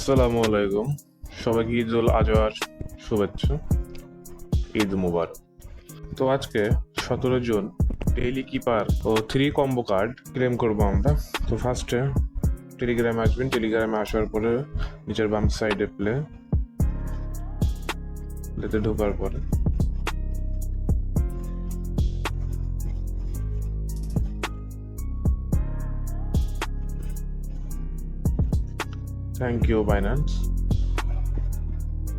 আসসালামু আলাইকুম, সবাইকে ঈদ উল আজহার শুভেচ্ছা। ঈদ মুবারক। তো আজকে 17 জুন ডেইলি কিপার ও 3 কম্বো কার্ড ক্লেম করবো আমরা। তো ফার্স্টে টেলিগ্রামে আসবেন। টেলিগ্রামে আসার পরে নিচের বাম সাইডে প্লেতে ঢোকার পরে থ্যাংক ইউ বাইন্যান্স।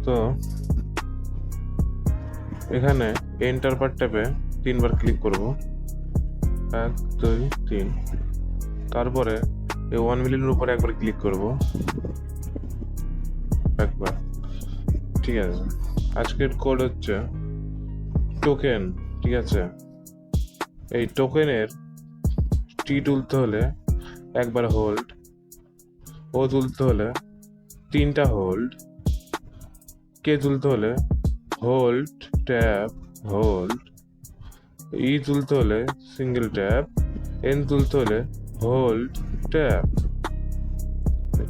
তো এখানে এন্টার পার ট্যাবে 3বার ক্লিক করব, 1 2 3। তারপরে এই 1 মিলিয়নের উপরে একবার ক্লিক করব, একবার। ঠিক আছে, আজকের কোড হচ্ছে টোকেন। ঠিক আছে, এই টোকেনের টি তুলতে হলে একবার হোল্ড, ও তুলতে হলে 3টা হোল্ড, কে তুলতে হলে হোল্ড ট্যাপ হোল্ড, ই তুলতে হলে সিঙ্গেল ট্যাপ, এন তুলতে হলে হোল্ড ট্যাপ।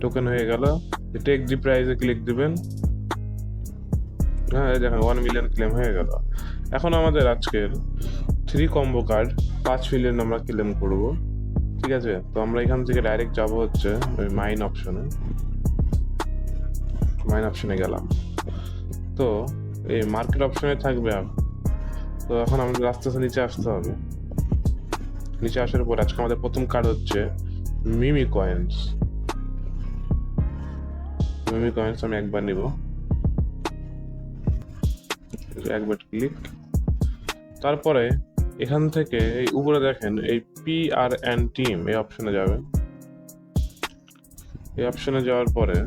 টোকেন হয়ে গেল। টেক দি প্রাইজে ক্লিক দিবেন। হ্যাঁ, দেখেন 1 মিলিয়ন ক্লেম হয়ে গেল। এখন আমাদের আজকের 3 কম্বো কার্ড 5 মিলিয়ন আমরা ক্লেম করব। ঠিক আছে, তো আমরা এখান থেকে ডাইরেক্ট যাব হচ্ছে ওই মাইন অপশনে গেলাম। তো এই মার্কেট অপশনে থাকবে। তো এখন আমাদের আস্তে আস্তে নিচে আসতে হবে। নিচে আসার পর আজকে আমাদের প্রথম কার্ড হচ্ছে মিমি কয়েন্স। আমি একবার নিব, একবার ক্লিক। তারপরে এখান থেকে এই উপরে দেখেন এই PRN টিম, এই অপশনে যাবেন। এই অপশনে যাওয়ার পরে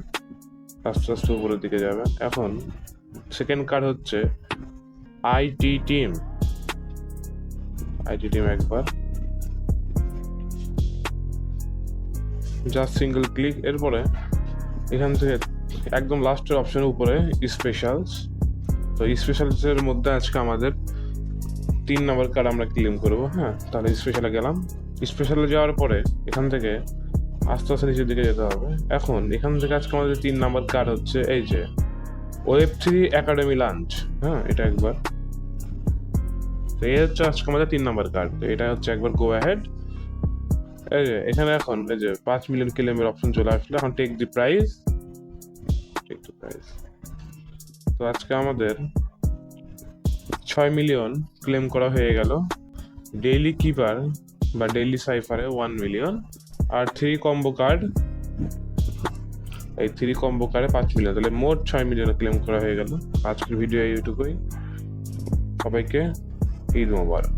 আস্তে আস্তে উপরের দিকে যাবেন। এখন সেকেন্ড কার্ড হচ্ছে IT টিম। একবার জাস্ট সিঙ্গেল ক্লিক। এরপরে এখান থেকে একদম লাস্টের অপশনের উপরে স্পেশালস। তো স্পেশালসের মধ্যে আজকে আমাদের 3 নম্বর কার্ড আমরা ক্লেম করবো। হ্যাঁ, তাহলে স্পেশালে গেলাম। স্পেশালে যাওয়ার পরে এখান থেকে আস্তে আস্তে নিচের দিকে যেতে হবে। এখন এখান থেকে আজকে আমাদের 3 নম্বর কার্ড হচ্ছে এই যে Web3 একাডেমি লঞ্চ। হ্যাঁ, এটা একবার। তো এই হচ্ছে আজকে আমাদের 3 নম্বর কার্ড। তো এটা হচ্ছে একবার গো অ্যাহেড। এই যে এখানে এখন এই যে 5 মিলিয়ন ক্লেমের অপশন চলে আসলো। এখন টেক দি প্রাইস। তো আজকে আমাদের 6 মিলিয়ন ক্লেম করা হয়ে গেল। ডেইলি কিপার বা ডেইলি সাইফারে 1 মিলিয়ন, আর 3 কম্বো কার্ড, এই 3 কম্বো কার্ডে 5 মিলিয়ন, তাহলে মোট 6 মিলিয়ন ক্লেম করা হয়ে গেল। আজকের ভিডিও এইটুকুই। সবাইকে ঈদ মোবারক।